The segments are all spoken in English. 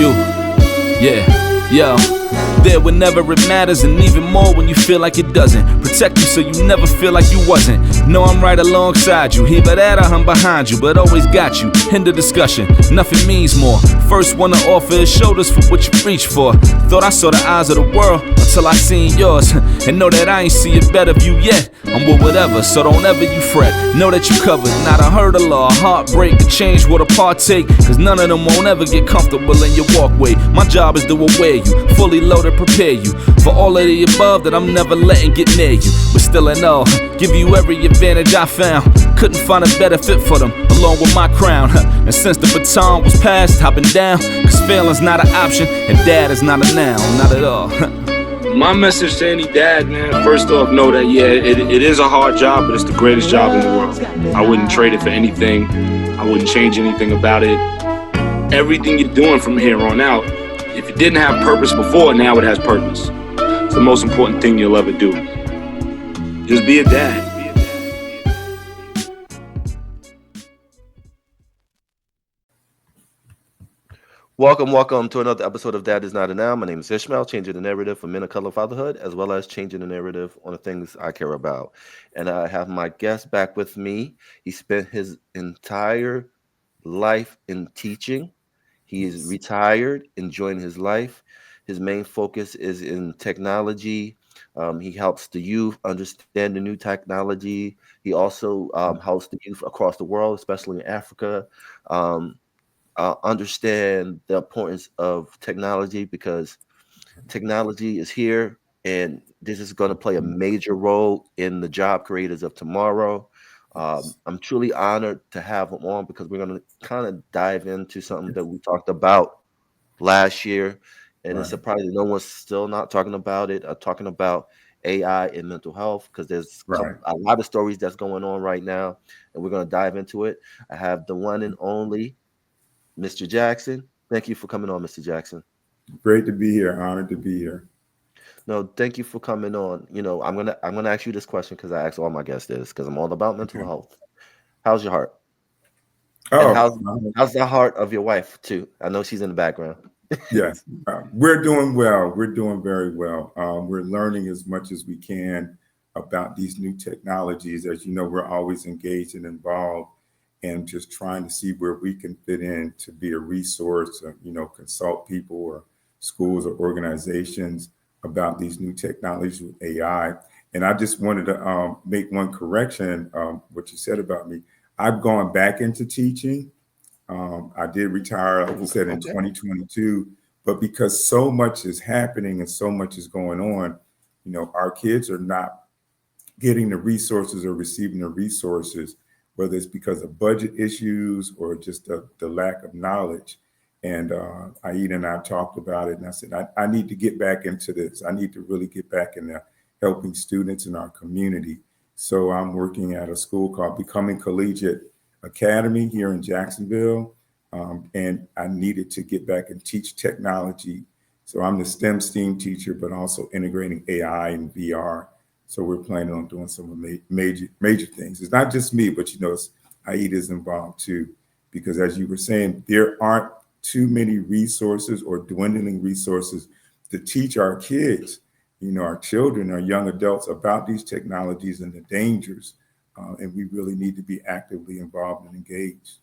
you. Yeah, yo. There whenever it matters, and even more when you feel like it doesn't. Protect you so you never feel like you wasn't. Know I'm right alongside you. Either that or I'm behind you, but always got you. End of discussion, nothing means more. First one to offer is shoulders for what you reach for. Thought I saw the eyes of the world until I seen yours. And know that I ain't see a better view yet. I'm with whatever, so don't ever you fret. Know that you covered, not a hurdle or a heartbreak. A change what a partake, cause none of them won't ever get comfortable in your walkway. My job is to aware you, fully loaded, prepare you for all of the above that I'm never letting get near you. But still in all, give you every advantage I found. Couldn't find a better fit for them, along with my crown. And since the baton was passed, I've been down. Cause failing's not an option, and dad is not a noun, not at all. My message to any dad, man, first off, know that, yeah, it is a hard job, but it's the greatest job in the world. I wouldn't trade it for anything. I wouldn't change anything about it. Everything you're doing from here on out, if it didn't have purpose before, now it has purpose. It's the most important thing you'll ever do. Just be a dad. Welcome to another episode of Dad is Not a Noun. My name is Ishmael, changing the narrative for men of color fatherhood, as well as changing the narrative on the things I care about. And I have my guest back with me. He spent his entire life in teaching. He is retired, enjoying his life. His main focus is in technology. He helps the youth understand the new technology. He also helps the youth across the world, especially in Africa, understand the importance of technology, because technology is here and this is going to play a major role in the job creators of tomorrow. I'm truly honored to have him on because we're going to kind of dive into something that we talked about last year, and it's surprising no one's still not talking about it, talking about AI and mental health, because there's a lot of stories that's going on right now, and we're going to dive into it. I have the one and only Mr. Jackson. Thank you for coming on, Mr. Jackson. Great to be here. Honored to be here. No, thank you for coming on. You know, I'm gonna ask you this question because I ask all my guests this, because I'm all about mental health. How's your heart? And how's the heart of your wife too? I know she's in the background. Yes, we're doing well. We're doing very well. We're learning as much as we can about these new technologies. As you know, we're always engaged and involved, and just trying to see where we can fit in to be a resource, consult people or schools or organizations about these new technologies with AI. And I just wanted to make one correction, what you said about me. I've gone back into teaching. I did retire, like you said, in 2022, but because so much is happening and so much is going on, our kids are not getting the resources or receiving the resources, whether it's because of budget issues or just the lack of knowledge. And Aida and I talked about it, and I said, I need to get back into this. I need to really get back into helping students in our community. So I'm working at a school called Becoming Collegiate Academy here in Jacksonville. And I needed to get back and teach technology. So I'm the STEAM teacher, but also integrating AI and VR. So we're planning on doing some major things. It's not just me, but Aida's involved too, because as you were saying, there aren't too many resources or dwindling resources to teach our kids, our children, our young adults about these technologies and the dangers. And we really need to be actively involved and engaged.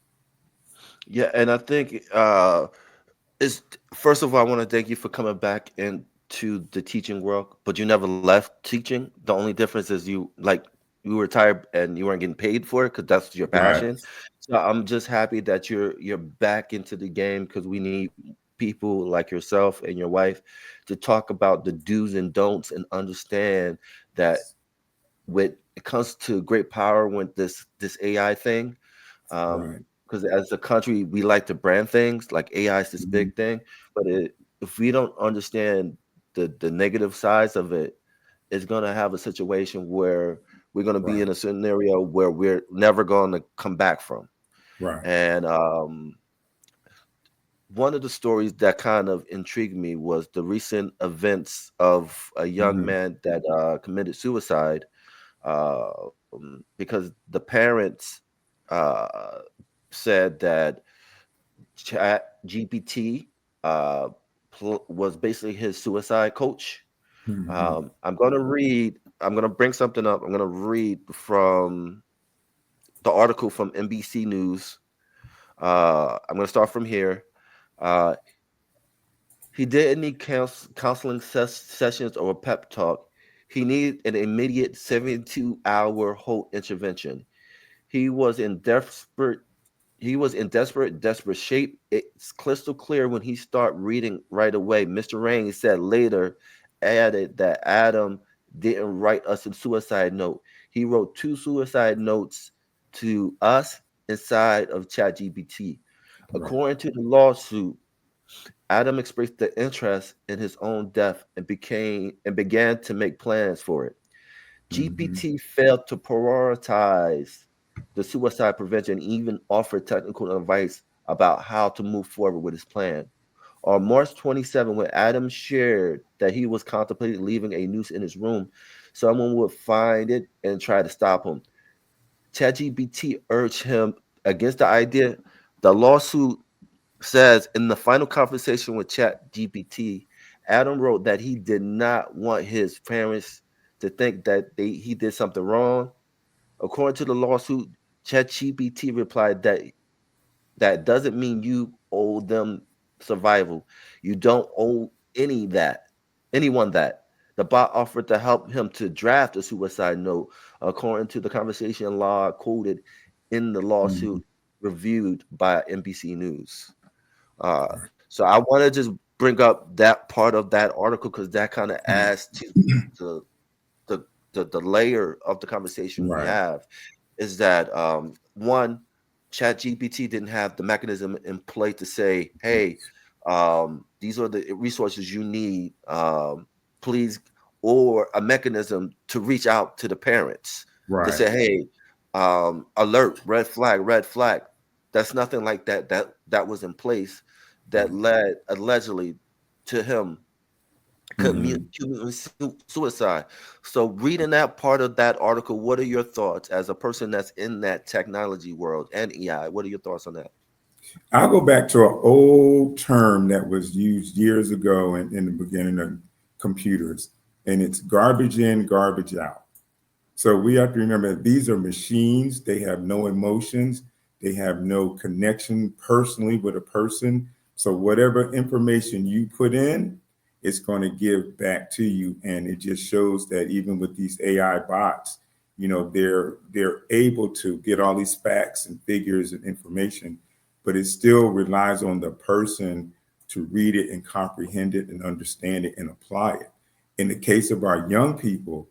Yeah, and I think first of all, I want to thank you for coming back into the teaching world, but you never left teaching. The only difference is you retired and you weren't getting paid for it because that's your passion. Right. So I'm just happy that you're back into the game, because we need people like yourself and your wife to talk about the do's and don'ts and understand that when it comes to great power with this AI thing, because as a country we like to brand things like AI is this big thing, but if we don't understand the negative sides of it, it's going to have a situation where we're going to be in a scenario where we're never going to come back from. Right. And one of the stories that kind of intrigued me was the recent events of a young man that committed suicide because the parents said that ChatGPT uh, was basically his suicide coach. Mhm. I'm going to read. I'm going to bring something up. I'm going to read from the article from NBC News. I'm going to start from here. Uh, he didn't need counseling sessions or a pep talk. He needed an immediate 72-hour Holt intervention. He was in desperate desperate shape. It's crystal clear when he started reading right away. Mr. Rain said later, added that Adam didn't write us a suicide note. He wrote 2 suicide notes to us inside of ChatGPT. Right. According to the lawsuit, Adam expressed the interest in his own death and began to make plans for it. Mhm. GPT failed to prioritize the suicide prevention, and even offered technical advice about how to move forward with his plan. On March 27, when Adam shared that he was contemplating leaving a noose in his room, someone would find it and try to stop him. ChatGPT urged him against the idea. The lawsuit says in the final conversation with ChatGPT, Adam wrote that he did not want his parents to think that he did something wrong. According to the lawsuit, ChatGPT replied that that doesn't mean you owe them survival. You don't owe anyone that. The bot offered to help him to draft a suicide note, according to the conversation law quoted in the Mhm. lawsuit reviewed by NBC News. So I want to just bring up that part of that article because that kind of adds to the, the the layer of the conversation we Right. have is that one, Chat GPT didn't have the mechanism in play to say, hey, these are the resources you need, please, or a mechanism to reach out to the parents to Right. say, hey, alert, red flag, red flag. That's nothing like that. That was in place that led allegedly to him Mhm. committing suicide. So, reading that part of that article, what are your thoughts as a person that's in that technology world and AI? What are your thoughts on that? I'll go back to an old term that was used years ago in the beginning of computers, and it's garbage in, garbage out. So we have to remember that these are machines. They have no emotions. They have no connection personally with a person. So whatever information you put in, it's going to give back to you. And it just shows that even with these AI bots, they're able to get all these facts and figures and information, but it still relies on the person to read it and comprehend it and understand it and apply it. In the case of our young people,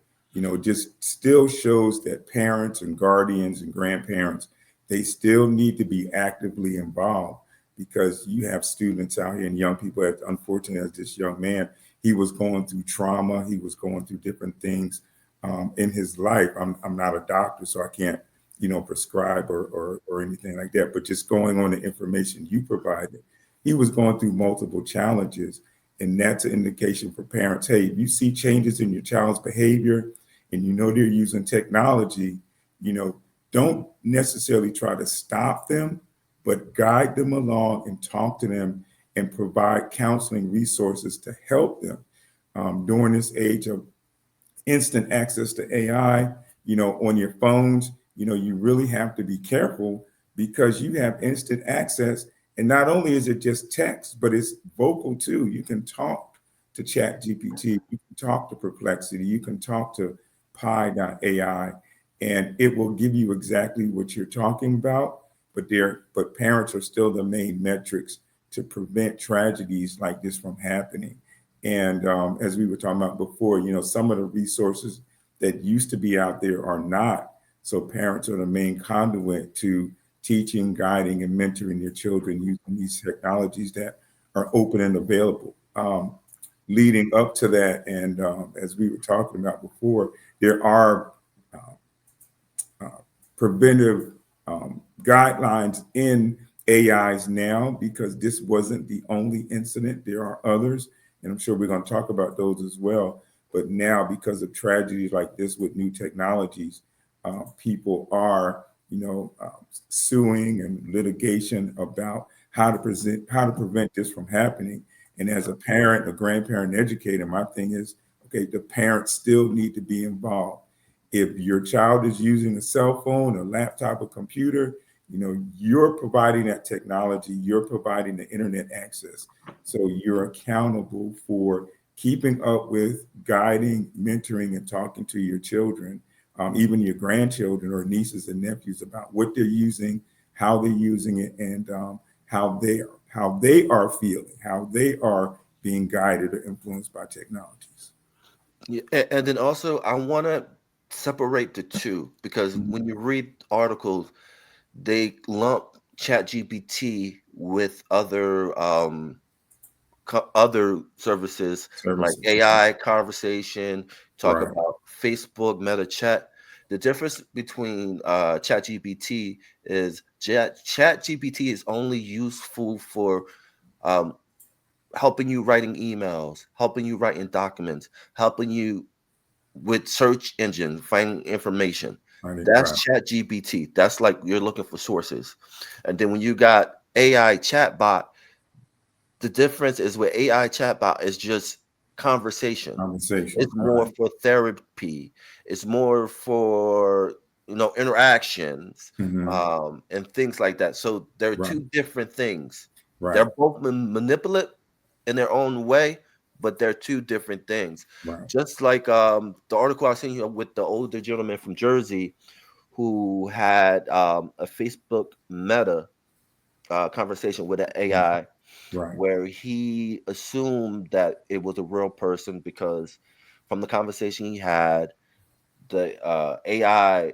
just still shows that parents and guardians and grandparents, they still need to be actively involved because you have students out here and young people, as unfortunate as this young man, he was going through trauma, he was going through different things in his life. I'm not a doctor, so I can't, prescribe or anything like that, but just going on the information you provided, he was going through multiple challenges. And that's an indication for parents. Hey, if you see changes in your child's behavior, and they're using technology, you know, don't necessarily try to stop them, but guide them along and talk to them and provide counseling resources to help them during this age of instant access to AI, on your phones. You really have to be careful because you have instant access. And not only is it just text, but it's vocal too. You can talk to Chat GPT, you can talk to Perplexity, you can talk to Pi.ai, and it will give you exactly what you're talking about. But parents are still the main metrics to prevent tragedies like this from happening. And as we were talking about before, some of the resources that used to be out there are not. So parents are the main conduit to teaching, guiding, and mentoring their children using these technologies that are open and available. Leading up to that, and as we were talking about before, there are uh, preventive guidelines in AIs now because this wasn't the only incident. There are others, and I'm sure we're going to talk about those as well. But now, because of tragedies like this with new technologies, people are, suing and litigation about how to prevent this from happening. And as a parent, a grandparent, educator, my thing is, okay, the parents still need to be involved. If your child is using a cell phone, a laptop, a computer, you're providing that technology, you're providing the internet access. So you're accountable for keeping up with, guiding, mentoring, and talking to your children, even your grandchildren or nieces and nephews, about what they're using, how they're using it, and how they are feeling, how they are being guided or influenced by technologies. Yeah, and then also I want to separate the two, because when you read articles, they lump ChatGPT with other services like Services. AI conversation, talk Right. about Facebook, Meta Chat. The difference between ChatGPT is ChatGPT is only useful for um, helping you writing emails, helping you writing documents, helping you with search engine finding information. That's Right. ChatGPT. That's like you're looking for sources. And then when you got AI chatbot, the difference is with AI chatbot is just conversation. Conversation. It's more Right. for therapy. It's more for interactions, Hmm. and things like that. So they're Right. two different things. Right. They're both manipulate in their own way, but they're two different things. Right. Just like the article I seen here with the older gentleman from Jersey who had a Facebook Meta conversation with an AI, Right. where he assumed that it was a real person because from the conversation he had, the AI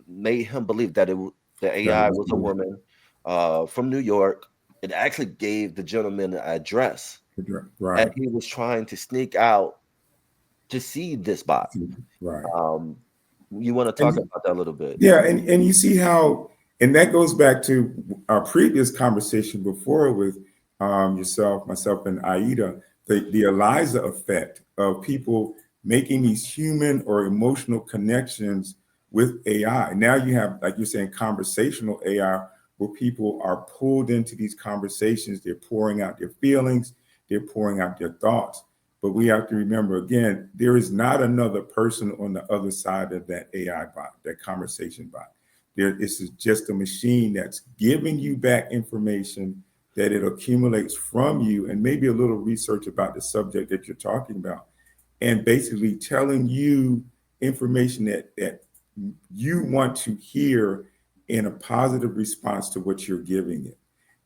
made him believe that the That it AI was was a me. woman from New York. It actually gave the gentleman an address, and Right. he was trying to sneak out to see this bot. Right. Um, you want to talk And about that a little bit? yeah, and you see how, and that goes back to our previous conversation before with yourself, myself, and Aida, the Eliza effect of people making these human or emotional connections with AI. Now you have, like you're saying, conversational AI, where people are pulled into these conversations. They're pouring out their feelings, they're pouring out their thoughts. But we have to remember, again, there is not another person on the other side of that AI bot, that conversation bot. This is just a machine that's giving you back information that it accumulates from you, and maybe a little research about the subject that you're talking about, and basically telling you information that you want to hear in a positive response to what you're giving it.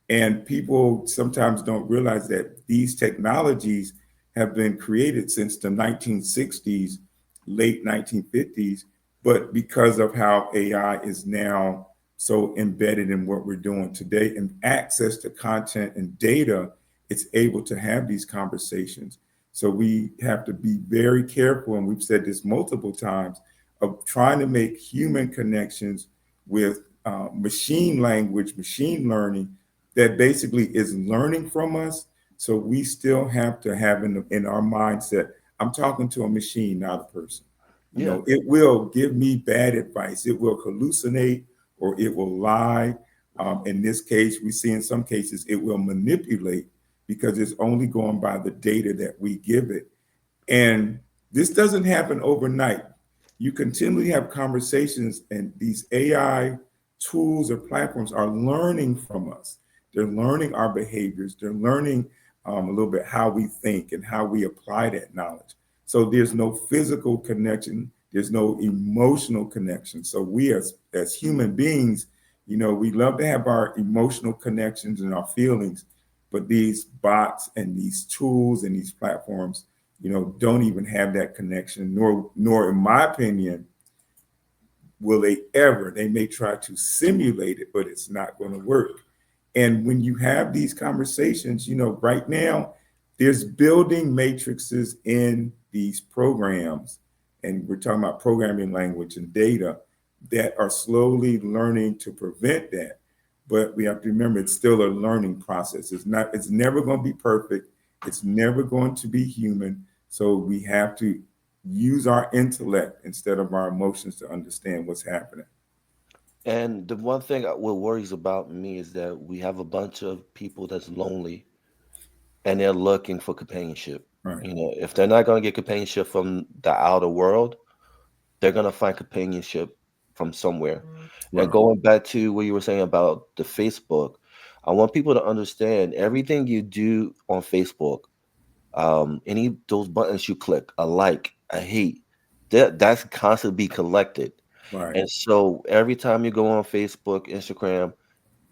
And people sometimes don't realize that these technologies have been created since the 1960s, late 1950s, but because of how AI is now so embedded in what we're doing today and access to content and data, it's able to have these conversations. So we have to be very careful, and we've said this multiple times, of trying to make human connections with machine language, machine learning, that basically is learning from us. So we still have to have in our mindset, I'm talking to a machine, not a person. Yeah, It will give me bad advice. It will hallucinate, or it will lie. In this case, we see in some cases it will manipulate, because it's only going by the data that we give it. And this doesn't happen overnight. You continually have conversations, and these AI tools or platforms are learning from us. They're learning our behaviors. They're learning a little bit how we think and how we apply that knowledge. So there's no physical connection. There's no emotional connection. So we as human beings, we love to have our emotional connections and our feelings, but these bots and these tools and these platforms, don't even have that connection, nor in my opinion, will they ever. They may try to simulate it, but it's not going to work. And when you have these conversations, right now, there's building matrices in these programs, and we're talking about programming language and data, that are slowly learning to prevent that. But we have to remember, it's still a learning process. It's never going to be perfect. It's never going to be human. So we have to use our intellect instead of our emotions to understand what's happening. And the one thing what worries about me is that we have a bunch of people that's lonely and they're looking for companionship. Right. You know, if they're not going to get companionship from the outer world, they're going to find companionship from somewhere. And Right. going back to what you were saying about the Facebook, I want people to understand everything you do on Facebook, any those buttons you click, a like, a hate, that's constantly be collected. Right. And so every time you go on Facebook, Instagram,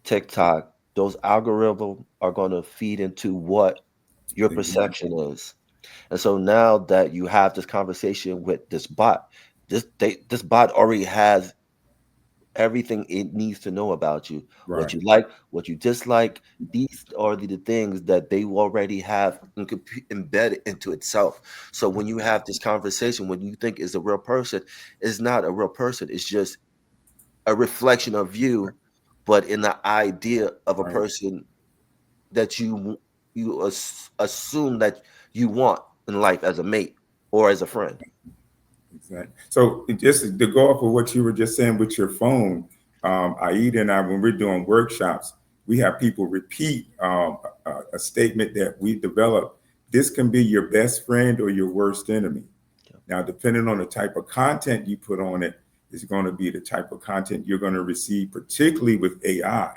TikTok, those algorithms are going to feed into what your Exactly. perception is. And so now that you have this conversation with this bot, this bot already has everything it needs to know about you. What Right. you like, what you dislike. These are the things that they already have embedded into itself. So when you have this conversation, when you think is a real person, it's not a real person. It's just a reflection of you, but in the idea of a Right. person that assume that you want in life as a mate or as a friend. Exactly. So just to go off of what you were just saying with your phone, Aida and I, when we're doing workshops, we have people repeat a statement that we developed. This can be your best friend or your worst enemy. Yeah. Now, depending on the type of content you put on it, is going to be the type of content you're going to receive, particularly with AI.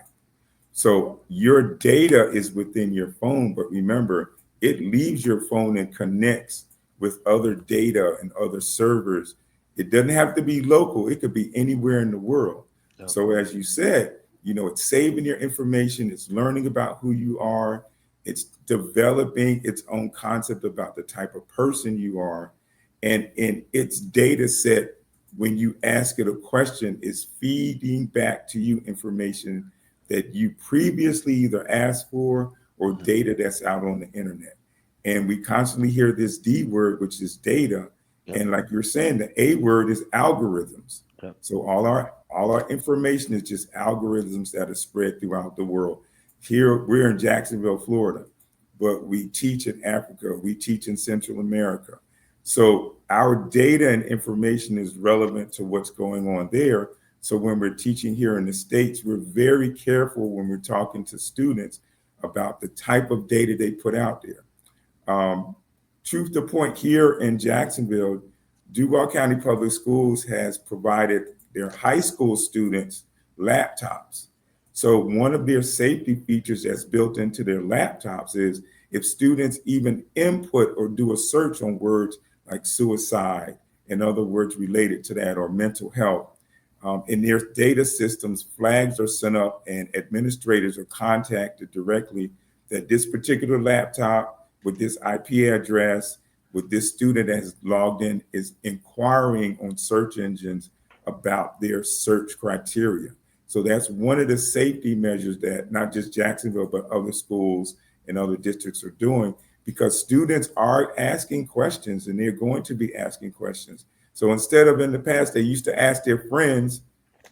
So your data is within your phone, but remember, it leaves your phone and connects with other data and other servers. It doesn't have to be local, it could be anywhere in the world. Yeah. So, as you said, it's saving your information, it's learning about who you are, it's developing its own concept about the type of person you are. And in its data set, when you ask it a question, is feeding back to you information that you previously either asked for or Mhm. data that's out on the internet. And we constantly hear this D word, which is data. Yep. And like you're saying, the A word is algorithms. Yep. So all our information is just algorithms that are spread throughout the world. Here we're in Jacksonville, Florida, but we teach in Africa, we teach in Central America. So our data and information is relevant to what's going on there. So when we're teaching here in the States, we're very careful when we're talking to students about the type of data they put out there. Um, Truth to point, here in Jacksonville, Duval County Public Schools has provided their high school students laptops. So one of their safety features that's built into their laptops is if students even input or do a search on words like suicide and other words related to that or mental health, in their data systems, flags are sent up and administrators are contacted directly that this particular laptop with this IP address, with this student that has logged in, is inquiring on search engines about their search criteria. So that's one of the safety measures that not just Jacksonville, but other schools and other districts are doing, because students are asking questions and they're going to be asking questions. So instead of in the past, they used to ask their friends,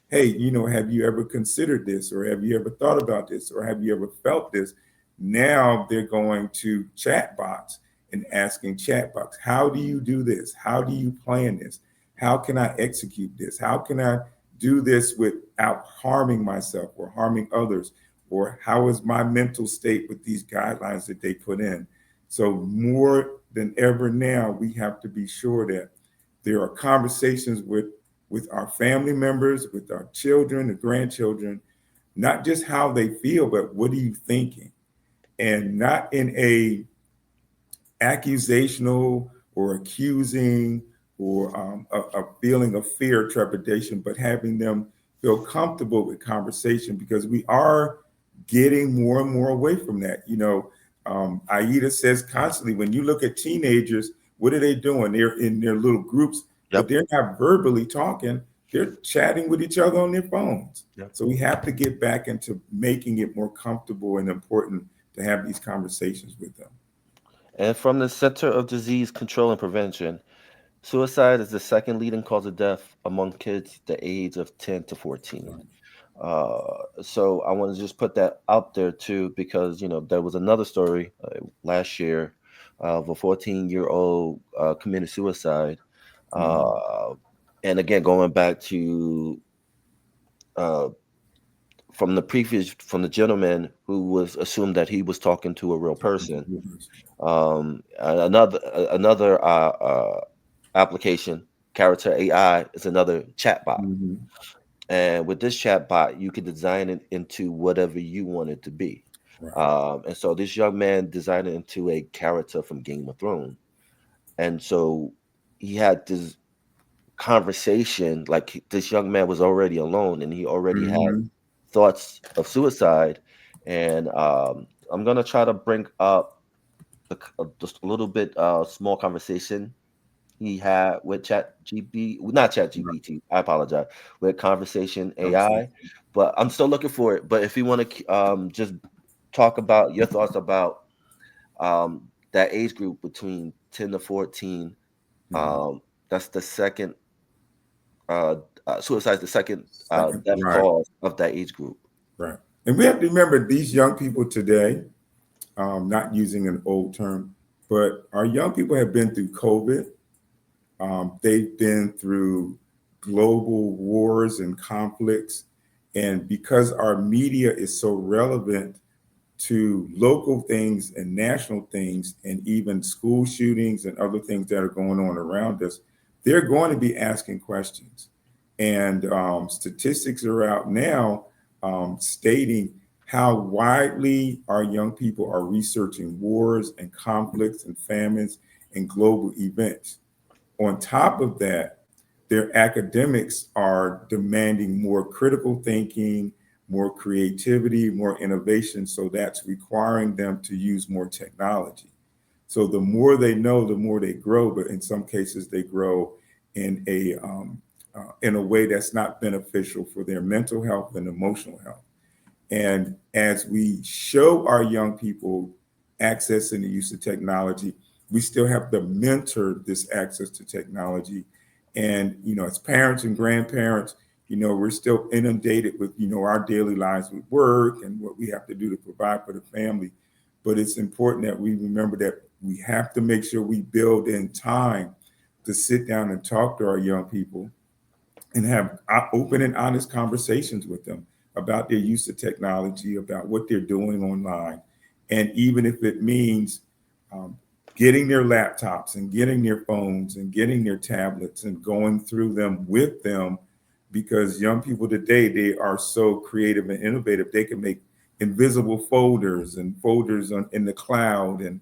hey, have you ever considered this? Or have you ever thought about this? Or have you ever felt this? Now they're going to chatbots and asking chatbots, how do you do this? How do you plan this? How can I execute this? How can I do this without harming myself or harming others? Or how is my mental state with these guidelines that they put in? So more than ever now, we have to be sure that there are conversations with our family members, with our children, the grandchildren, not just how they feel, but what are you thinking? And not in a accusational or accusing or a feeling of fear, trepidation, but having them feel comfortable with conversation, because we are getting more and more away from that. Aida says constantly, when you look at teenagers, what are they doing? They're in their little groups, but Yep. they're not verbally talking. They're chatting with each other on their phones. Yep. So we have to get back into making it more comfortable and important to have these conversations with them. And from the Center of Disease Control and Prevention, suicide is the second leading cause of death among kids the age of 10 to 14. So I want to just put that out there too, because there was another story last year of a 14-year-old committed suicide. Mhm. Uh, and again, going back to uh, from the gentleman who was assumed that he was talking to a real person. Another application, Character AI, is another chatbot. Mhm. And with this chatbot, you can design it into whatever you want it to be. Right. And so this young man designed it into a character from Game of Thrones. And so he had this conversation, like this young man was already alone and he already had Mhm. thoughts of suicide. And I'm going to try to bring up just a little bit small conversation he had with not Chat Right. GPT, I apologize, with Conversation Conversation. AI. But I'm still looking for it. But if you want to just talk about your thoughts about that age group between 10 to 14, Mhm. um, that's the second, suicide is the second Second. death Right. cause of that age group. Right. And we have to remember these young people today, not using an old term, but our young people have been through COVID. They've been through global wars and conflicts. And because our media is so relevant to local things and national things, and even school shootings and other things that are going on around us, they're going to be asking questions. And statistics are out now stating how widely our young people are researching wars and conflicts and famines and global events. On top of that, their academics are demanding more critical thinking, more creativity, more innovation. So that's requiring them to use more technology. So the more they know, the more they grow. But in some cases, they grow in a way that's not beneficial for their mental health and emotional health. And as we show our young people access and the use of technology, we still have to mentor this access to technology. And, as parents and grandparents, we're still inundated with, our daily lives with work and what we have to do to provide for the family. But it's important that we remember that we have to make sure we build in time to sit down and talk to our young people and have open and honest conversations with them about their use of technology, about what they're doing online. And even if it means um, getting their laptops and getting their phones and getting their tablets and going through them with them, because young people today, they are so creative and innovative. They can make invisible folders and folders in the cloud and,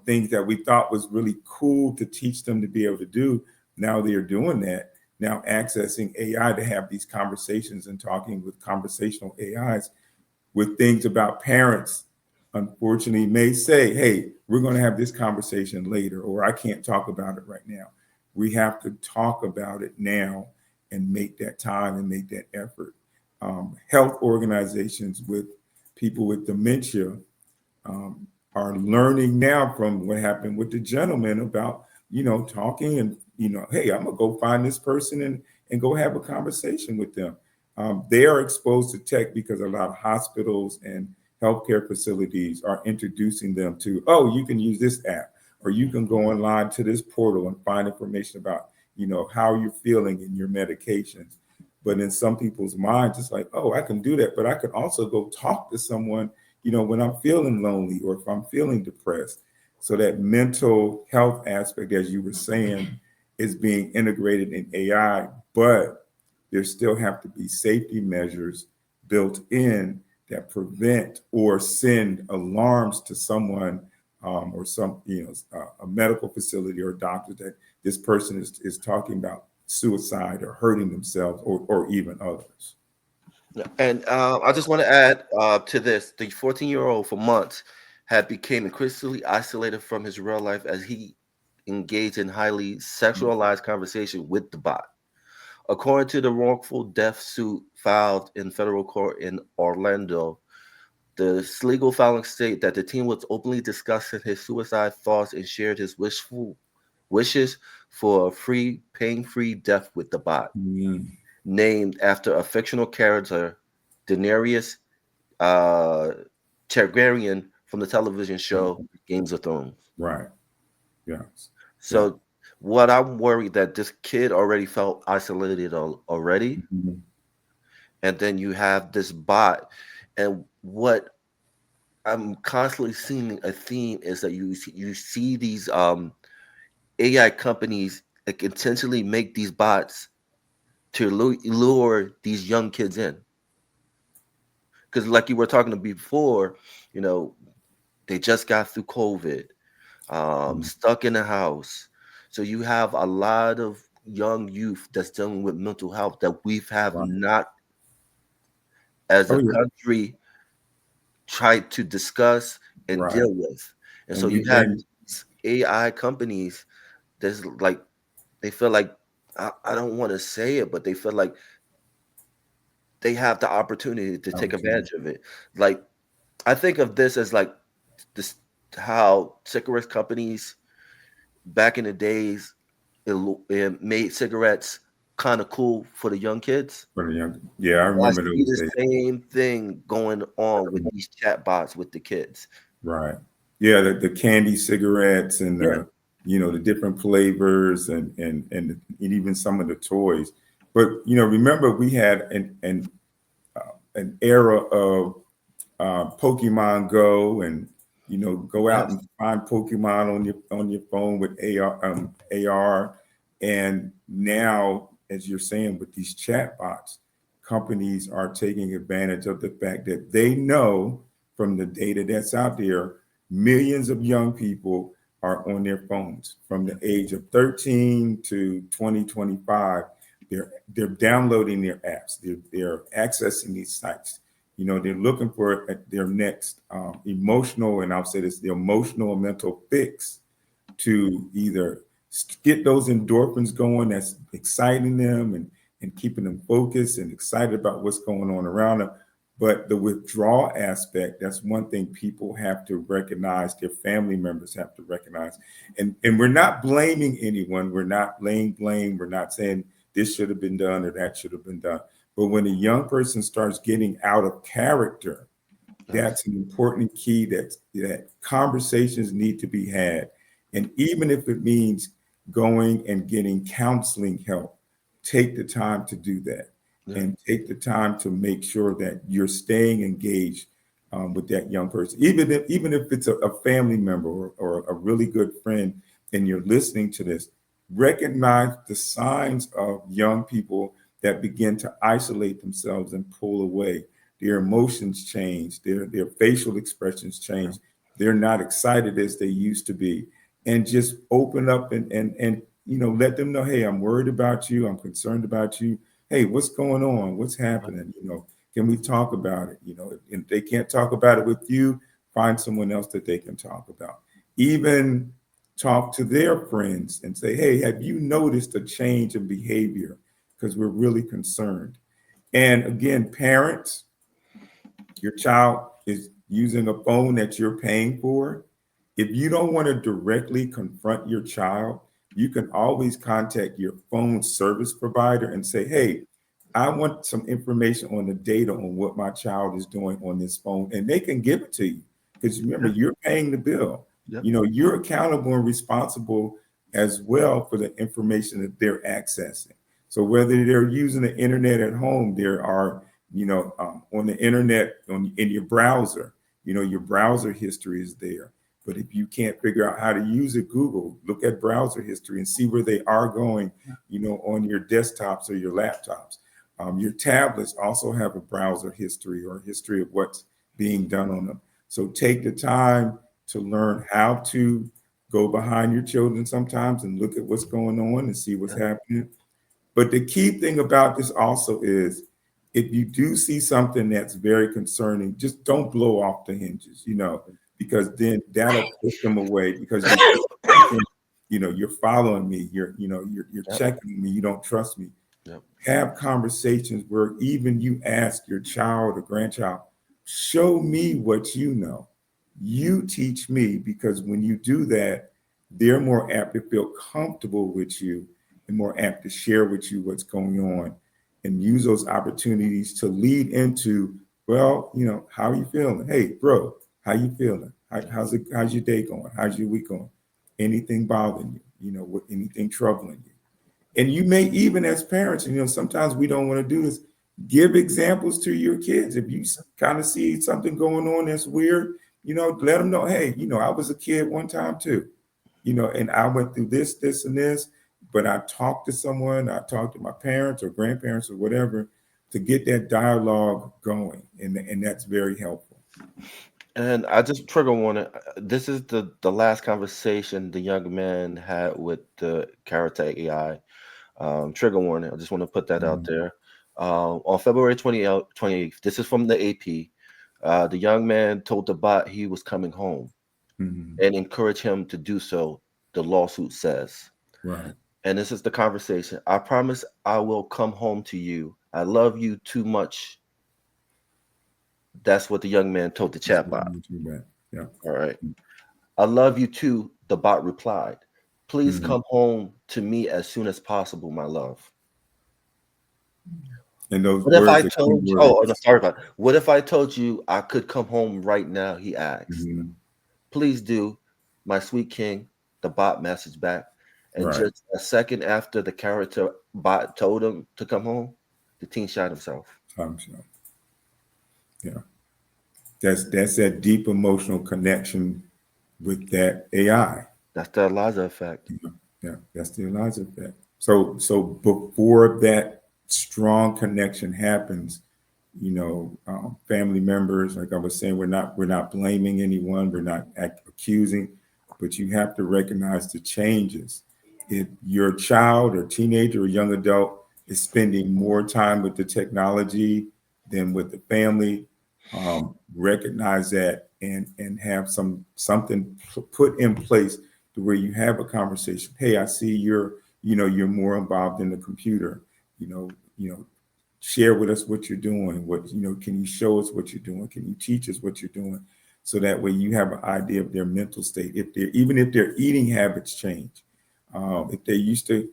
things that we thought was really cool to teach them to be able to do. Now they're doing that, now accessing AI to have these conversations and talking with conversational AIs with things about parents, unfortunately, may say, hey, we're going to have this conversation later, or I can't talk about it right now. We have to talk about it now and make that time and make that effort. Health organizations with people with dementia um, are learning now from what happened with the gentleman about, talking and, hey, I'm gonna go find this person and go have a conversation with them. They are exposed to tech because a lot of hospitals and healthcare facilities are introducing them to, oh, you can use this app, or you can go online to this portal and find information about, how you're feeling and your medications. But in some people's minds, it's like, oh, I can do that, but I can also go talk to someone, when I'm feeling lonely or if I'm feeling depressed. So that mental health aspect, as you were saying, is being integrated in AI, but there still have to be safety measures built in that prevent or send alarms to someone or a medical facility or a doctor that this person is talking about suicide or hurting themselves or even others. Yeah, and I just want to add to this: the 14-year-old for months had became increasingly isolated from his real life as he engaged in highly sexualized conversation with the bot. According to the wrongful death suit filed in federal court in Orlando, the legal filing state that the teen was openly discussing his suicide thoughts and shared his wishful wishes for a free, pain-free death with the bot, Mm, named after a fictional character, Daenerys uh, Targaryen from the television show Games of Thrones. right. Yes. Yeah. So, what I'm worried that this kid already felt isolated already, Mhm. and then you have this bot. And what I'm constantly seeing a theme is that you see these AI companies like intentionally make these bots to lure these young kids in. Because like you were talking to before, you know, they just got through COVID, Mhm. stuck in the house. So you have a lot of young youth that's dealing with mental health that we've have Right. not, as Oh a yeah. country, tried to discuss and Right. deal with. And so And you you have and these AI companies that's like they feel like I don't want to say it, but they feel like they have the opportunity to take opportunity. advantage of it. Like I think of this as like this how cigarette companies back in the days it made cigarettes kind of cool for the young kids. For the young, yeah, I I remember see those the days. same thing going on with these chat bots with the kids. Right. Yeah, the candy cigarettes and Yeah. the, the different flavors and even some of the toys. But remember we had an era of Pokemon Go, and go out Yes. and find Pokemon on your phone with AR. And now, as you're saying, with these chatbots, companies are taking advantage of the fact that they know from the data that's out there, millions of young people are on their phones from the age of 13 to 2025. They're downloading their apps. They're accessing these sites. They're looking for their next emotional, and I'll say this, the emotional and mental fix to either get those endorphins going that's exciting them and keeping them focused and excited about what's going on around them. But the withdrawal aspect, that's one thing people have to recognize, their family members have to recognize. And we're not blaming anyone. We're not laying blame. We're not saying this should have been done or that should have been done. But when a young person starts getting out of character, Yes. that's an important key that conversations need to be had. And even if it means going and getting counseling help, take the time to do that Yeah. and take the time to make sure that you're staying engaged with that young person. Even if it's a family member or a really good friend and you're listening to this, recognize the signs of young people that begin to isolate themselves and pull away. Their emotions change, their facial expressions change. They're not excited as they used to be. And just open up and let them know, hey, I'm worried about you, I'm concerned about you. Hey, what's going on? What's happening? Can we talk about it? If they can't talk about it with you, find someone else that they can talk about. Even talk to their friends and say, hey, have you noticed a change in behavior? Because we're really concerned. And again, parents, your child is using a phone that you're paying for. If you don't want to directly confront your child, you can always contact your phone service provider and say, hey, I want some information on the data on what my child is doing on this phone. And they can give it to you. Because remember, you're paying the bill. Yep. You're accountable and responsible as well for the information that they're accessing. So whether they're using the internet at home, there are on the internet in your browser, your browser history is there. But if you can't figure out how to use it, Google, look at browser history and see where they are going, on your desktops or your laptops. Your tablets also have a browser history or history of what's being done on them. So take the time to learn how to go behind your children sometimes and look at what's going on and see what's happening. But the key thing about this also is if you do see something that's very concerning, just don't blow off the hinges, because then that'll push them away because you're following me, you're Yep. checking me, you don't trust me. Yep. Have conversations where even you ask your child or grandchild, show me what you know. You teach me, because when you do that, they're more apt to feel comfortable with you and more apt to share with you what's going on and use those opportunities to lead into, well, how are you feeling? Hey, bro, how you feeling? How's your day going? How's your week going? Anything bothering you? Anything troubling you? And you may even as parents, sometimes we don't want to do this. Give examples to your kids. If you kind of see something going on that's weird, let them know, hey, I was a kid one time too, and I went through this, this, and this, but I talked to someone, I talked to my parents or grandparents or whatever to get that dialogue going. And that's very helpful. And I just trigger warning. This is the last conversation the young man had with the character AI. Trigger warning. I just want to put that out Mhm. there. On February 28th, this is from the AP. The young man told the bot he was coming home Mhm. and encouraged him to do so, the lawsuit says. Right. And this is the conversation. I promise I will come home to you. I love you too much. That's what the young man told the That's chatbot. too bad. Yeah. All right. I love you too, the bot replied. Please Mhm. come home to me as soon as possible, my love. And those What if I words are key told you, oh, no, words. sorry about it. What if I told you I could come home right now? He asked. Mhm. Please do, my sweet king, the bot messaged back. And Right. just a second after the character bot told him to come home, the teen shot himself. So, yeah. That's that deep emotional connection with that AI. That's the Eliza effect. Yeah, that's the Eliza effect. So before that strong connection happens, family members, like I was saying, we're not blaming anyone, we're not accusing, but you have to recognize the changes. If your child or teenager or young adult is spending more time with the technology than with the family, recognize that and have something put in place to where you have a conversation. Hey, I see you're more involved in the computer. Share with us what you're doing. Can you show us what you're doing? Can you teach us what you're doing? So that way you have an idea of their mental state. Even if their eating habits change, if they used to,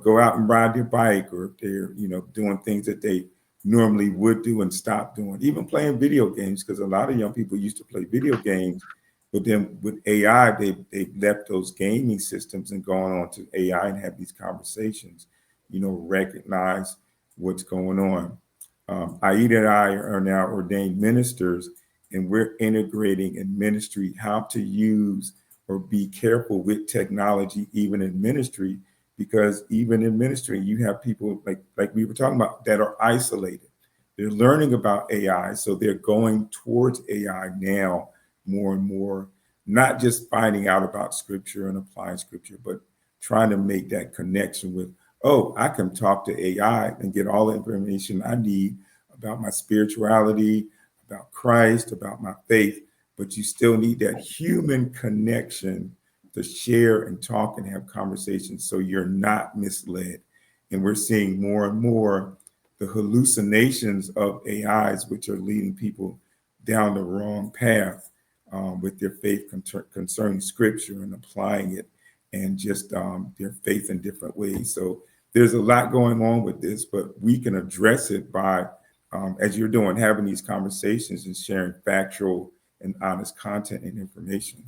go out and ride their bike, or if they're, doing things that they normally would do and stop doing, even playing video games, because a lot of young people used to play video games, but then with AI, they left those gaming systems and gone on to AI and have these conversations, recognize what's going on. Aida and I are now ordained ministers, and we're integrating in ministry how to use or be careful with technology, even in ministry, because even in ministry, you have people like we were talking about that are isolated. They're learning about AI, so they're going towards AI now more and more, not just finding out about scripture and applying scripture, but trying to make that connection with, oh, I can talk to AI and get all the information I need about my spirituality, about Christ, about my faith, but you still need that human connection to share and talk and have conversations so you're not misled. And we're seeing more and more the hallucinations of AIs, which are leading people down the wrong path with their faith concerning scripture and applying it, and just their faith in different ways. So there's a lot going on with this, but we can address it by, as you're doing, having these conversations and sharing factual and honest content and information.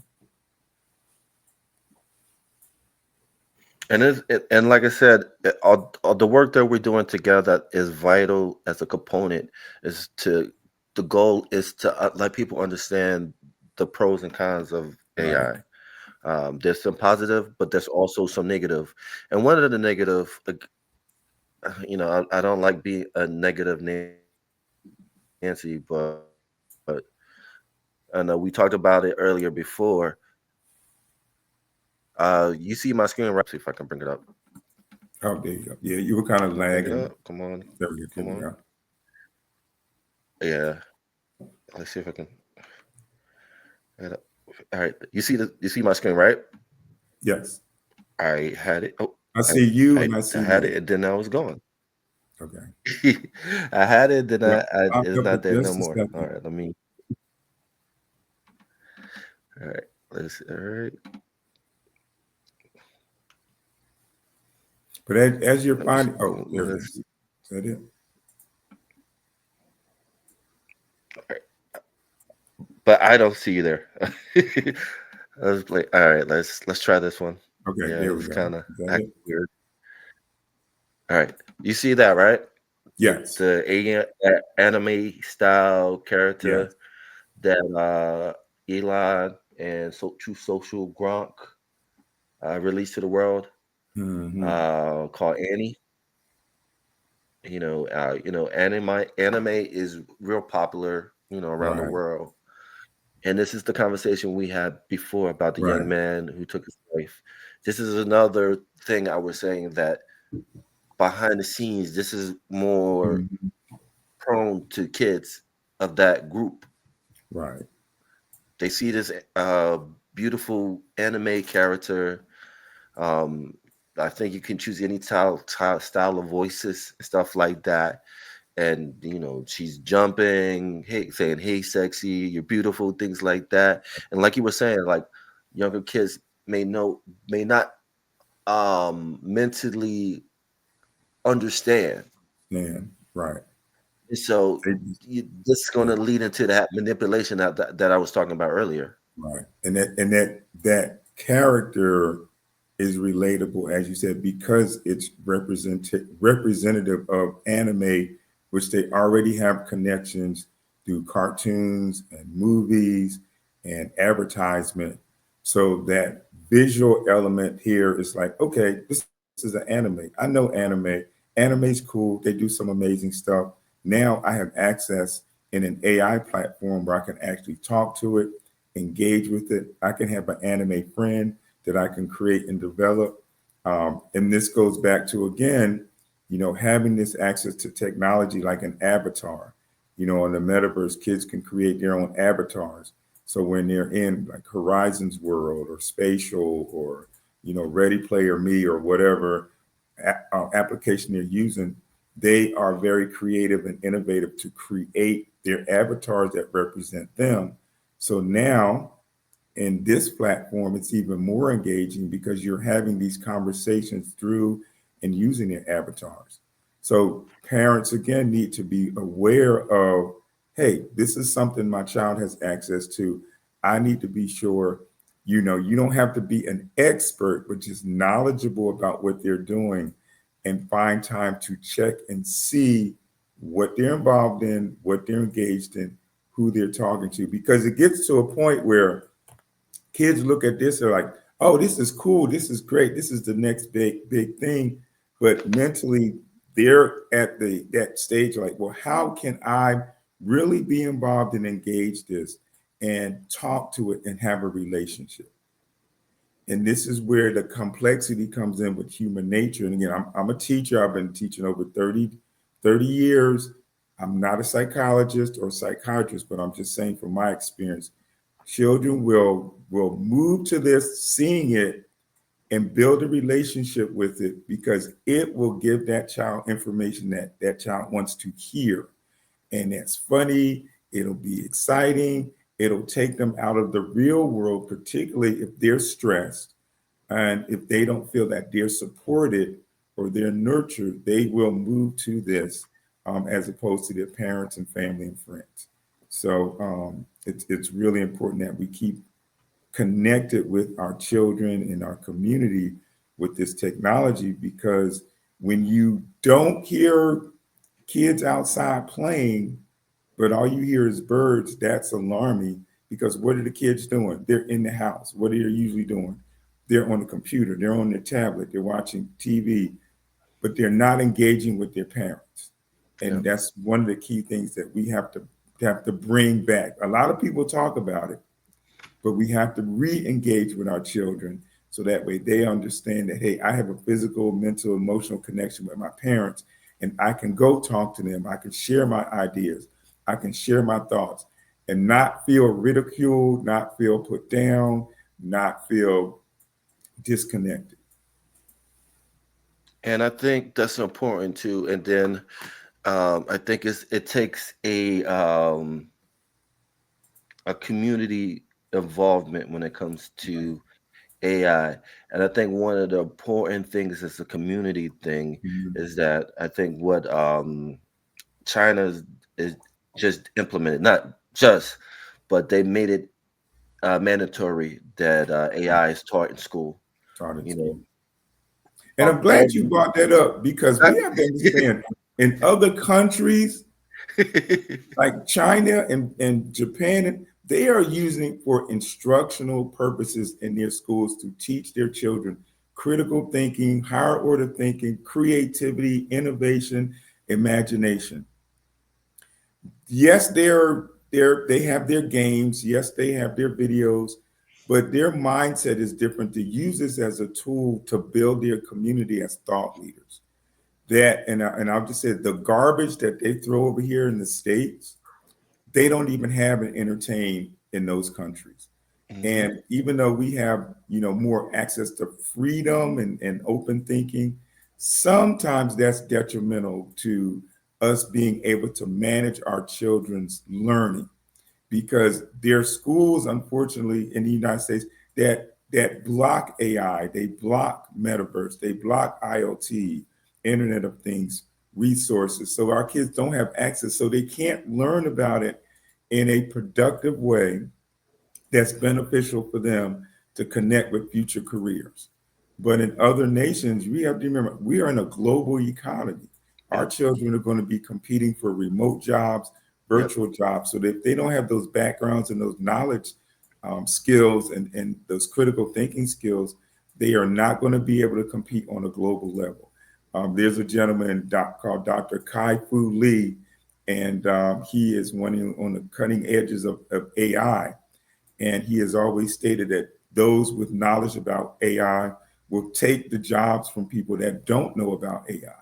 And like I said, all the work that we're doing together is vital as a component. Is to The goal is to let people understand the pros and cons of Right. AI. There's some positive, but there's also some negative. And one of the negative, I don't like being a negative Nancy, but I know we talked about it earlier before. You see my screen, right? See if I can bring it up. Oh, there you go. Yeah, you were kind of Bring it lagging. up. Come on. There we go. There Come we on. go. Yeah. Let's see if I can. All right. You see my screen, right? Yes. I had it. Oh, I see you I and I I see had it, me. and then I was gone. Okay. I had it, then Well, I I'll it's up not it there no just a more. All second. right. Let me. All right. Let's. All right. But as you're Let me see. finding, oh, there it is. Let's. Is that it? All right. But I don't see you there. Let's play. All right. Let's try this one. Okay, Yeah, there we it's go. kind of Is that it? acting weird. All right. You see that, right? Yes. Anime style character Yes. that Elon and True Social Gronk released to the world, Hmm. called Annie. Anime is real popular, around the Right. world. And this is the conversation we had before about the young Right. man who took his life. This is another thing I was saying, that behind the scenes, this is more Mhm. prone to kids of that group. Right. They see this beautiful anime character. Um, I think you can choose any style of voices and stuff like that. And she's jumping, hey, saying, "Hey, sexy, you're beautiful," things like that. And like you were saying, like, younger kids may not mentally understand. Man. Right. So They this is going yeah. to lead into that manipulation that I was talking about earlier. Right. And that character is relatable, as you said, because it's representative of anime, which they already have connections through cartoons and movies and advertisement. So that visual element here is like, okay, this is an anime. I know anime. Anime's cool. They do some amazing stuff. Now I have access in an AI platform where I can actually talk to it, engage with it. I can have an anime friend that I can create and develop. And this goes back to, again, having this access to technology like an avatar. In the metaverse, kids can create their own avatars. So when they're in like Horizons World or Spatial or, Ready Player Me or whatever application they're using, they are very creative and innovative to create their avatars that represent them. So now in this platform, it's even more engaging because you're having these conversations through and using their avatars. So parents, again, need to be aware of, hey, this is something my child has access to. I need to be sure, you don't have to be an expert, but just knowledgeable about what they're doing and find time to check and see what they're involved in, what they're engaged in, who they're talking to, because it gets to a point where kids look at this, they're like, oh, this is cool, this is great, this is the next big thing. But mentally, they're at that stage like, well, how can I really be involved and engage this and talk to it and have a relationship? And this is where the complexity comes in with human nature. And again, I'm a teacher. I've been teaching over 30 years. I'm not a psychologist or psychiatrist, but I'm just saying from my experience, children will move to this, seeing it, and build a relationship with it because it will give that child information that child wants to hear. And that's funny. It'll be exciting. It'll take them out of the real world, particularly if they're stressed and if they don't feel that they're supported or they're nurtured. They will move to this as opposed to their parents and family and friends. So it's really important that we keep connected with our children and our community with this technology, because when you don't hear kids outside playing, but all you hear is birds, that's alarming, because what are the kids doing? They're in the house. What are they usually doing? They're on the computer, they're on their tablet, they're watching TV, but they're not engaging with their parents. Yeah. And that's one of the key things that we have to bring back. A lot of people talk about it, but we have to re-engage with our children so that way they understand that, hey, I have a physical, mental, emotional connection with my parents, and I can go talk to them. I can share my ideas. I can share my thoughts and not feel ridiculed, not feel put down, not feel disconnected. And I think that's important too. And then I think it takes a community involvement when it comes to AI. And I think one of the important things is the community thing, Mhm. is that I think what China is just implemented, not just, but they made it mandatory that AI is taught in school. Taught in You school. know, And I'm glad you brought that up because we have to understand. In other countries like China and Japan, they are using it for instructional purposes in their schools to teach their children critical thinking, higher order thinking, creativity, innovation, imagination. Yes, they have their games. Yes, they have their videos, but their mindset is different to use this as a tool to build their community as thought leaders. That and I'll just say the garbage that they throw over here in the States, they don't even have and entertain in those countries. Mhm. And even though we have, more access to freedom and open thinking, sometimes that's detrimental to us being able to manage our children's learning because there are schools, unfortunately, in the United States that block AI, they block Metaverse, they block IoT, Internet of Things resources. So our kids don't have access, so they can't learn about it in a productive way that's beneficial for them to connect with future careers. But in other nations, we have to remember we are in a global economy. Our Yep. children are going to be competing for remote jobs, Yep. virtual jobs. So that if they don't have those backgrounds and those knowledge skills and those critical thinking skills, they are not going to be able to compete on a global level. There's a gentleman called Dr. Kai Fu Lee, and he is one on the cutting edges of AI. And he has always stated that those with knowledge about AI will take the jobs from people that don't know about AI.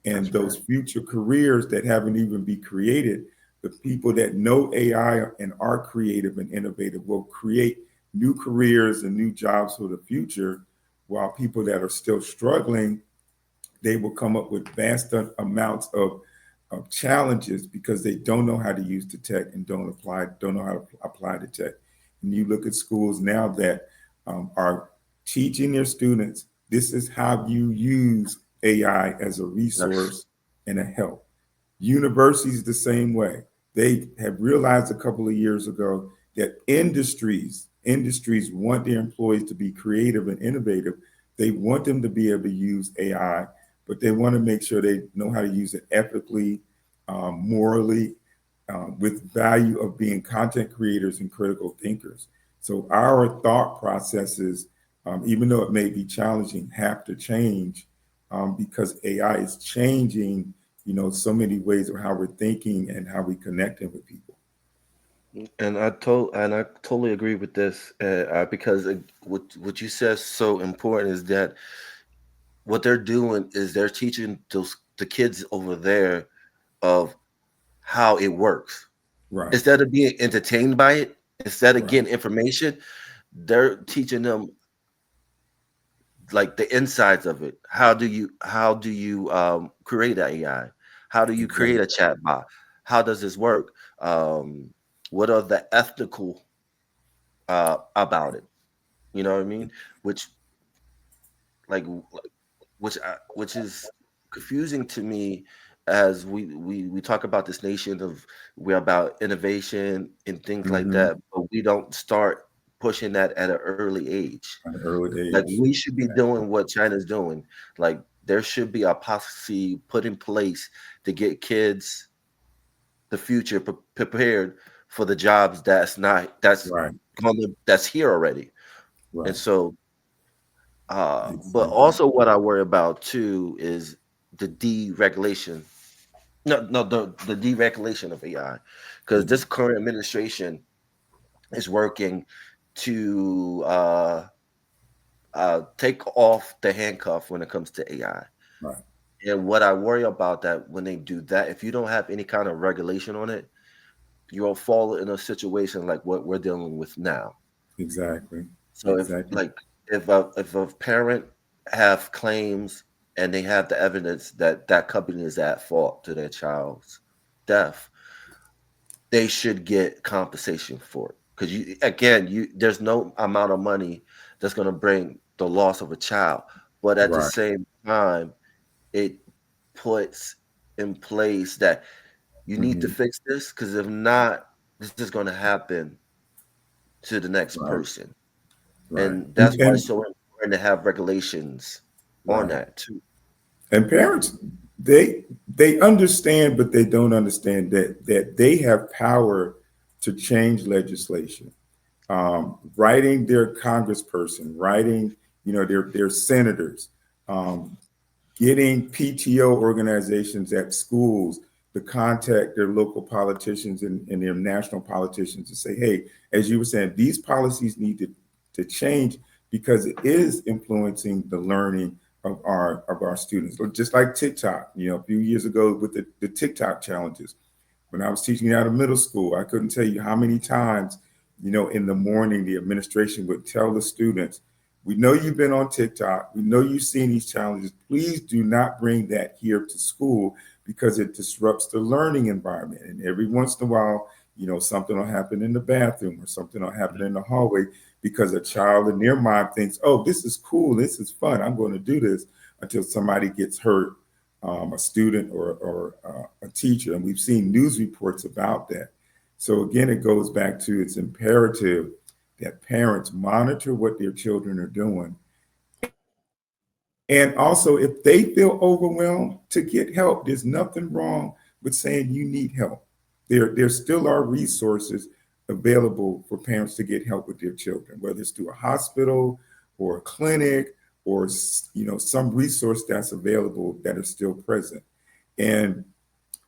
And That's those right. future careers that haven't even been created, the people that know AI and are creative and innovative will create new careers and new jobs for the future, while people that are still struggling, they will come up with vast amounts of challenges because they don't know how to use the tech and don't know how to apply the tech. And you look at schools now that are teaching their students this is how you use AI as a Yes. resource and a help. Universities the same way. They have realized a couple of years ago that industries want their employees to be creative and innovative. They want them to be able to use AI, but they want to make sure they know how to use it ethically, morally, with value of being content creators and critical thinkers. So our thought processes, even though it may be challenging, have to change because AI is changing, so many ways of how we're thinking and how we connecting with people. And I totally agree with this because what you said is so important is that what they're doing is they're teaching the kids over there of how it works Right, instead of being entertained by it, instead of right, getting information. They're teaching them like the insides of it. How do you create an AI? How do you create exactly. a chat bot? How does this work? What are the ethical about it? You know what I mean? Which like which is confusing to me as we talk about this nation of we're about innovation and things like Hmm. that, but we don't start pushing that at an early age. At an early Like age. we should be doing what China's doing. Like there should be a policy put in place to get kids the future prepared for the jobs Right, that's here already. And right, so but exactly. also what I worry about too is the deregulation. No, the deregulation of AI. Because Mhm. this current administration is working to take off the handcuff when it comes to AI. Right, And what I worry about that when they do that, if you don't have any kind of regulation on it, you'll fall in a situation like what we're dealing with now. exactly, So if exactly. like if a parent have claims and they have the evidence that that company is at fault to their child's death, they should get compensation for it. Because you there's no amount of money that's going to bring the loss of a child, but at the Right. same time, it puts in place that you need to Hmm. fix this because if not, this is going to happen to the next Right, person. right. And that's And, why it's and so important to have regulations on right. that too. And parents, they they understand, but they don't understand that they have power to change legislation. Writing their congressperson, writing, their senators, um, getting PTO organizations at schools to contact their local politicians and their national politicians to say, hey, as you were saying, these policies need to change because it is influencing the learning of our students. Just like TikTok, a few years ago with the TikTok challenges. When I was teaching out of middle school, I couldn't tell you how many times, in the morning, the administration would tell the students, we know you've been on TikTok. We know you've seen these challenges. Please do not bring that here to school because it disrupts the learning environment. And every once in a while, something will happen in the bathroom or something will happen in the hallway because a child in their mind thinks, oh, this is cool. This is fun. I'm going to do this until somebody gets hurt, a student or a teacher. And we've seen news reports about that. So again, it goes back to it's imperative that parents monitor what their children are doing. And also, if they feel overwhelmed, to get help. There's nothing wrong with saying you need help. There still are resources available for parents to get help with their children, whether it's through a hospital or a clinic or some resource that's available that is still present. And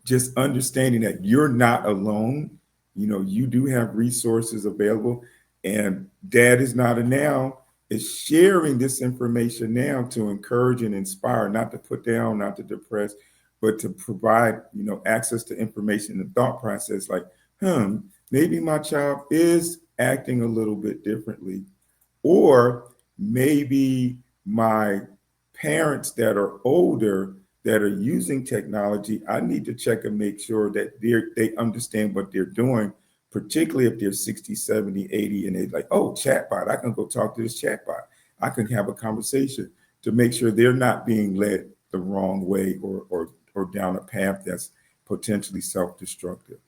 just understanding that you're not alone, you do have resources available. And Dad is Not a Noun is sharing this information now to encourage and inspire, not to put down, not to depress, but to provide, access to information and thought process like, maybe my child is acting a little bit differently. Or maybe my parents that are older that are using technology, I need to check and make sure that they understand what they're doing, particularly if they're 60, 70, 80, and they're like, oh, chatbot, I can go talk to this chatbot. I can have a conversation to make sure they're not being led the wrong way or down a path that's potentially self-destructive.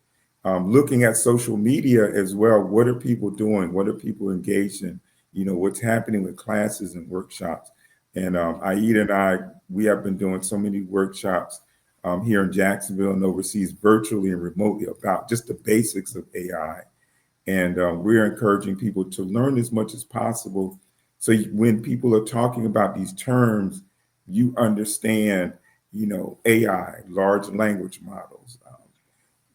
Looking at social media as well, what are people doing? What are people engaged in? What's happening with classes and workshops. And Aida and I, we have been doing so many workshops here in Jacksonville and overseas, virtually and remotely, about just the basics of AI. And we're encouraging people to learn as much as possible. So when people are talking about these terms, you understand, AI, large language models,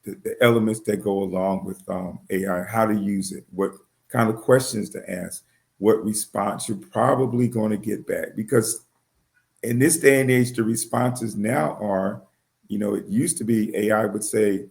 the elements that go along with AI, how to use it, what kind of questions to ask, what response you're probably going to get back. Because in this day and age, the responses now are, it used to be AI would say,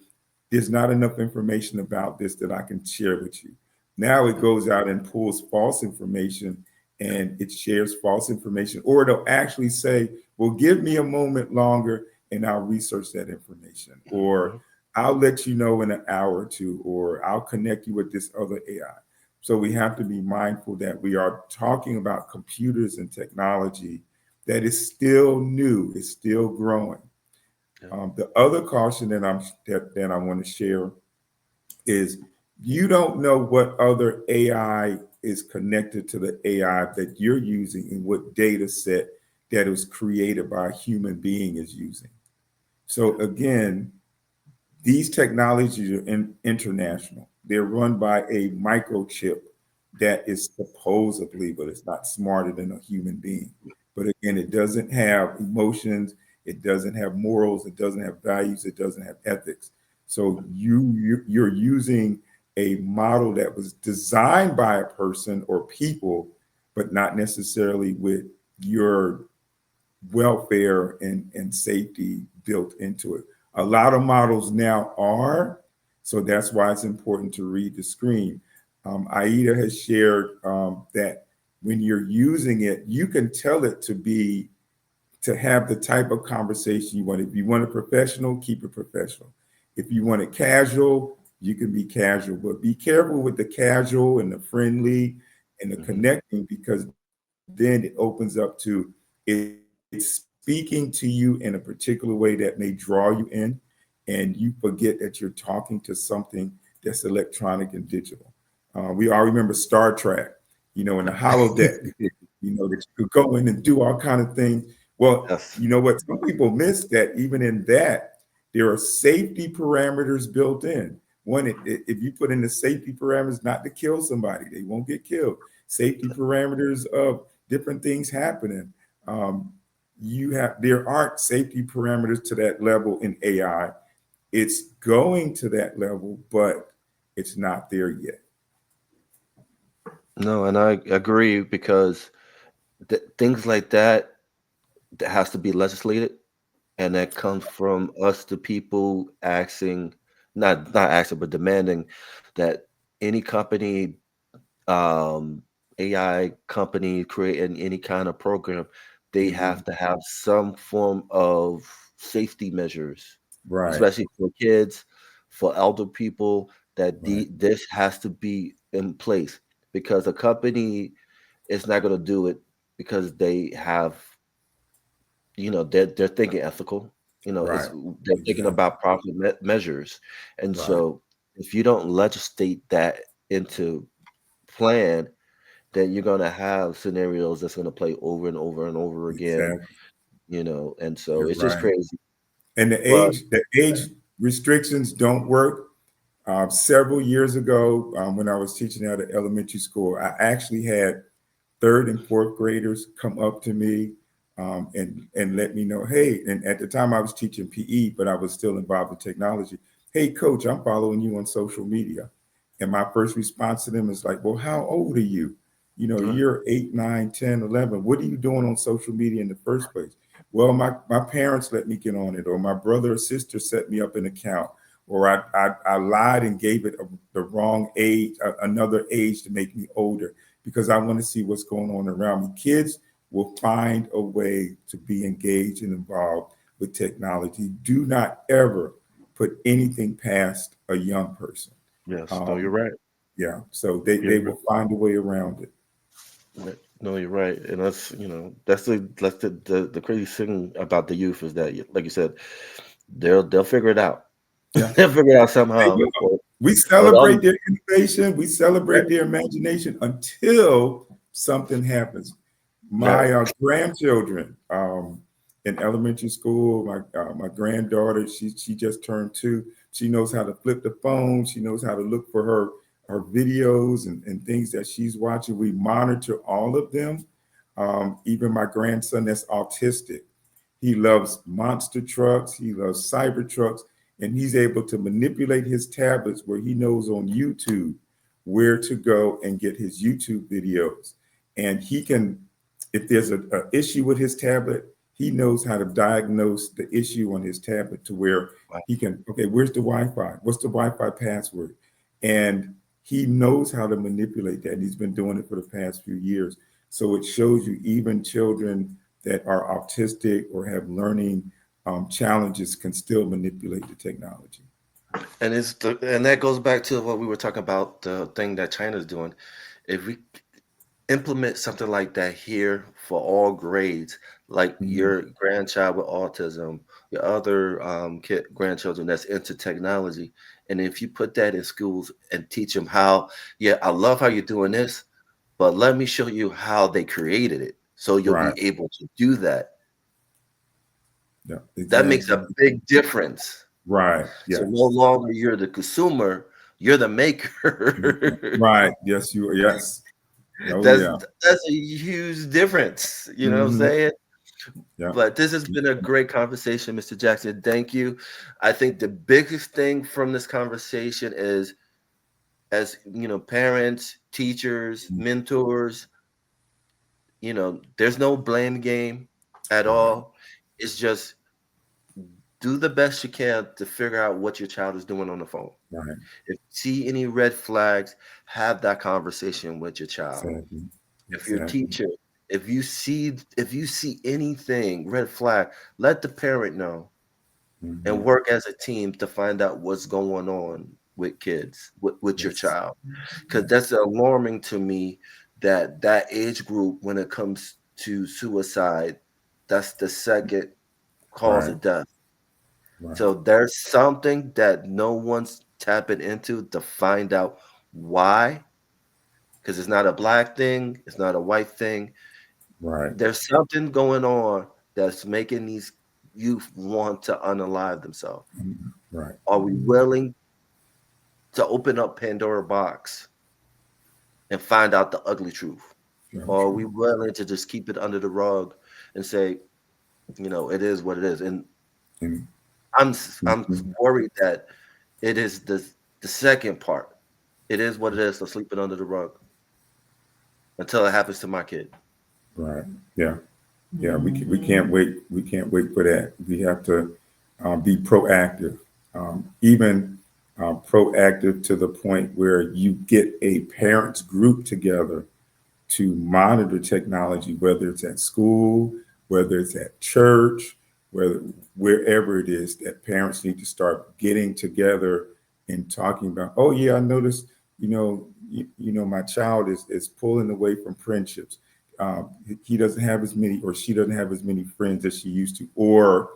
there's not enough information about this that I can share with you. Now it goes out and pulls false information and it shares false information, or it'll actually say, well, give me a moment longer and I'll research that information, or I'll let you know in an hour or two, or I'll connect you with this other AI. So we have to be mindful that we are talking about computers and technology that is still new, is still growing. The other caution that I want to share is you don't know what other AI is connected to the AI that you're using and what data set that was created by a human being is using. So again, these technologies are international. They're run by a microchip that is supposedly, but it's not smarter than a human being. But again, it doesn't have emotions, it doesn't have morals, it doesn't have values, it doesn't have ethics. So you're using a model that was designed by a person or people, but not necessarily with your welfare and safety built into it. A lot of models now are, so that's why it's important to read the screen. Aida has shared that when you're using it, you can tell it to have the type of conversation you want. If you want it professional, keep it professional. If you want it casual, you can be casual, but be careful with the casual and the friendly and the connecting, because then it opens up to it's speaking to you in a particular way that may draw you in, and you forget that you're talking to something that's electronic and digital. We all remember Star Trek, in the holodeck, that you could go in and do all kind of things. Well, Yes. you know what? Some people miss that even in that, there are safety parameters built in. One, if you put in the safety parameters not to kill somebody, they won't get killed. Safety parameters of different things happening. Um, there aren't safety parameters to that level in AI. It's going to that level, but it's not there yet. No, and I agree because things like that has to be legislated, and that comes from us, the people, asking, not asking, but demanding that any company, um, AI company creating any kind of program, they Mhm. have to have some form of safety measures, Right, especially for kids, for elder people, that right, this has to be in place because a company is not going to do it because they have, they're thinking ethical, it's right. they're thinking Exactly. about profit measures. And Right. so if you don't legislate that into plan, then you're going to have scenarios that's going to play over and over and over again, Exactly. and so You're it's just right. crazy. And But the age restrictions don't work. Several years ago, when I was teaching at an elementary school, I actually had third and fourth graders come up to me and let me know, hey, and at the time I was teaching PE, but I was still involved in technology. Hey, coach, I'm following you on social media. And my first response to them is like, well, how old are you? You know, uh, you're 8, 9, 10, 11. What are you doing on social media in the first place? Well, my parents let me get on it, or my brother or sister set me up an account, or I lied and gave it the wrong age, another age to make me older because I want to see what's going on around me. Kids will find a way to be engaged and involved with technology. Do not ever put anything past a young person. yes, no, you're Um, right. yeah, so You're they will find a way around it. right. No, you're right. And that's the crazy thing about the youth is that, like you said, they'll figure it out. Yeah, They'll figure it out they somehow. will. We Or the other, celebrate their innovation. We right, celebrate their imagination until something happens. right. My grandchildren in elementary school, my granddaughter, she just turned 2. She knows how to flip the phone. She knows how to look for her videos and things that she's watching. We monitor all of them. Even my grandson that's autistic, he loves monster trucks. He loves cyber trucks, and he's able to manipulate his tablets where he knows on YouTube where to go and get his YouTube videos. And he can, if there's a issue with his tablet, he knows how to diagnose the issue on his tablet to where Wow. he can, okay, where's the Wi-Fi? What's the Wi-Fi password? And he knows how to manipulate that. And he's been doing it for the past few years. So it shows you even children that are autistic or have learning challenges can still manipulate the technology. And that goes back to what we were talking about, the thing that China's doing. If we implement something like that here for all grades, like Mhm. your grandchild with autism, your other grandchildren that's into technology, and if you put that in schools and teach them how, yeah, I love how you're doing this, but let me show you how they created it, so you'll Right. be able to do that. Yeah. That makes Exactly. a big difference. Right. So no Yes. longer you're the consumer, you're the Mhm. maker. Right. Yes. You. Yes. Oh That's yeah. that's a huge difference. You know what I'm Hmm. saying? Yeah. But this has been a great conversation, Mr. Jackson. Thank you. I think the biggest thing from this conversation is, as parents, teachers, mentors, there's no blame game at Right. all. It's just do the best you can to figure out what your child is doing on the phone. Right. If you see any red flags, have that conversation with your child. Exactly. If your Exactly. teacher, if you see anything red flag, let the parent know and Hmm. work as a team to find out what's going on with kids, with your Yes. child, because Yes. that's alarming to me that that age group, when it comes to suicide, that's the second cause Right. of death. Right. So there's something that no one's tapping into to find out why, because it's not a black thing, it's not a white thing. Right. There's something going on that's making these youth want to unalive themselves? Right. Are we willing to open up Pandora box and find out the ugly truth? Very Or are true. we willing to just keep it under the rug and say, it is what it is? And And, I'm mhm. worried that it is the second part. It is what it is. So sleep it under the rug until it happens to my kid. Right. Yeah. Yeah. We can't wait. We can't wait for that. We have to be proactive, even proactive to the point where you get a parents group together to monitor technology, whether it's at school, whether it's at church, whether wherever it is, that parents need to start getting together and talking about, oh yeah, I noticed, my child is pulling away from friendships. He doesn't have as many, or she doesn't have as many friends as she used to. Or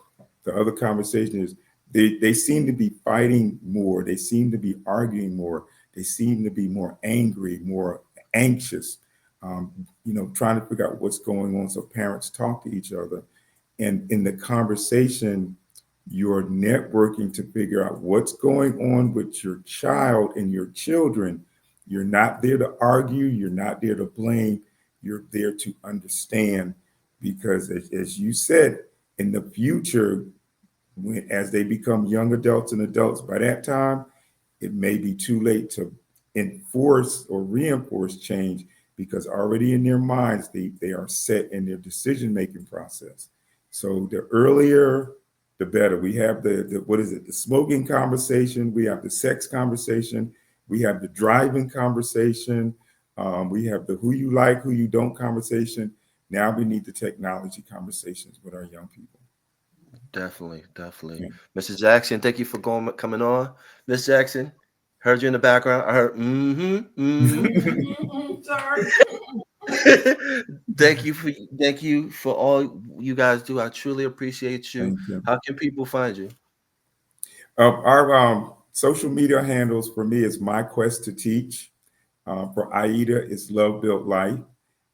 the other conversation is they seem to be fighting more. They seem to be arguing more. They seem to be more angry, more anxious, trying to figure out what's going on. So parents talk to each other. And in the conversation, you're networking to figure out what's going on with your child and your children. You're not there to argue. You're not there to blame. You're there to understand, because as you said, in the future, as they become young adults and adults, by that time, it may be too late to enforce or reinforce change, because already in their minds, they are set in their decision making process. So the earlier, the better. We have the what is it? The smoking conversation. We have the sex conversation. We have the driving conversation. We have the who you like, who you don't conversation. Now we need the technology conversations with our young people. Definitely, definitely. Yeah. Mrs. Jackson, thank you for coming on. Miss Jackson, heard you in the background. I heard Sorry. thank you for all you guys do. I truly appreciate you. Thank you. How can people find you? Our social media handles for me is My Quest to Teach. For Aida, it's Love Built Life.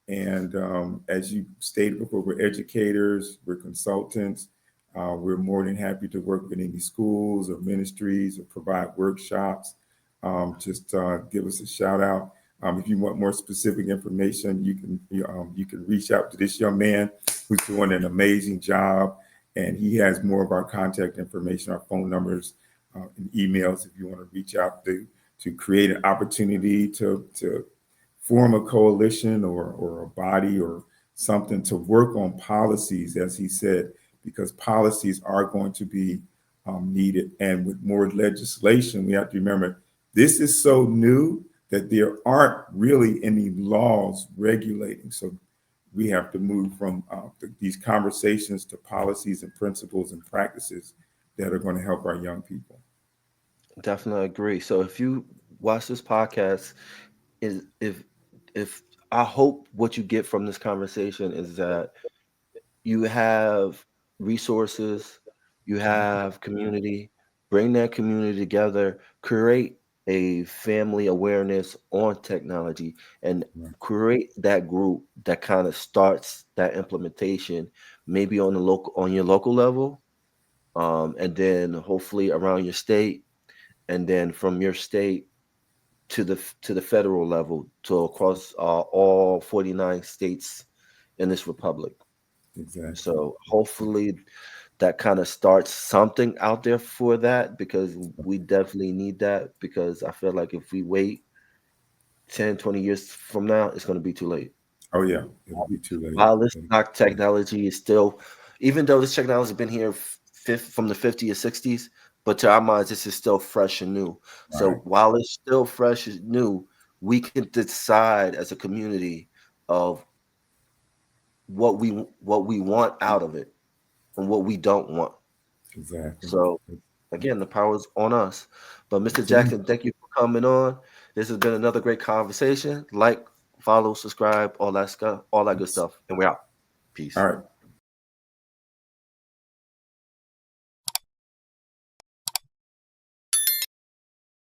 And as you stated before, we're educators, we're consultants. We're more than happy to work with any schools or ministries or provide workshops. Just give us a shout out. If you want more specific information, you can reach out to this young man who's doing an amazing job, and he has more of our contact information, our phone numbers, and emails if you want to reach out to create an opportunity to form a coalition or a body or something to work on policies, as he said, because policies are going to be needed. And with more legislation, we have to remember this is so new that there aren't really any laws regulating. So we have to move from these conversations to policies and principles and practices that are going to help our young people. Definitely agree. So if you watch this podcast, is if I hope what you get from this conversation is that you have resources, you have community, bring that community together, create a family awareness on technology, and Right. create that group that kind of starts that implementation, maybe on your local level, and then hopefully around your state, and then from your state to the federal level, to across all 49 states in this republic. Exactly. So hopefully that kind of starts something out there for that, because we definitely need that, because I feel like if we wait 10, 20 years from now, it's going to be too late. Oh yeah, it'll be too late. While this knock technology is still, even though this technology has been here from the 50s or 60s, but to our minds, this is still fresh and new. Right. So while it's still fresh and new, we can decide as a community of what we want out of it and what we don't want. Exactly. So again, the power is on us. But Mr. That's it. Jackson, thank you for coming on. This has been another great conversation. Like, follow, subscribe, all that stuff, all that good stuff. And we're out. Peace. All right.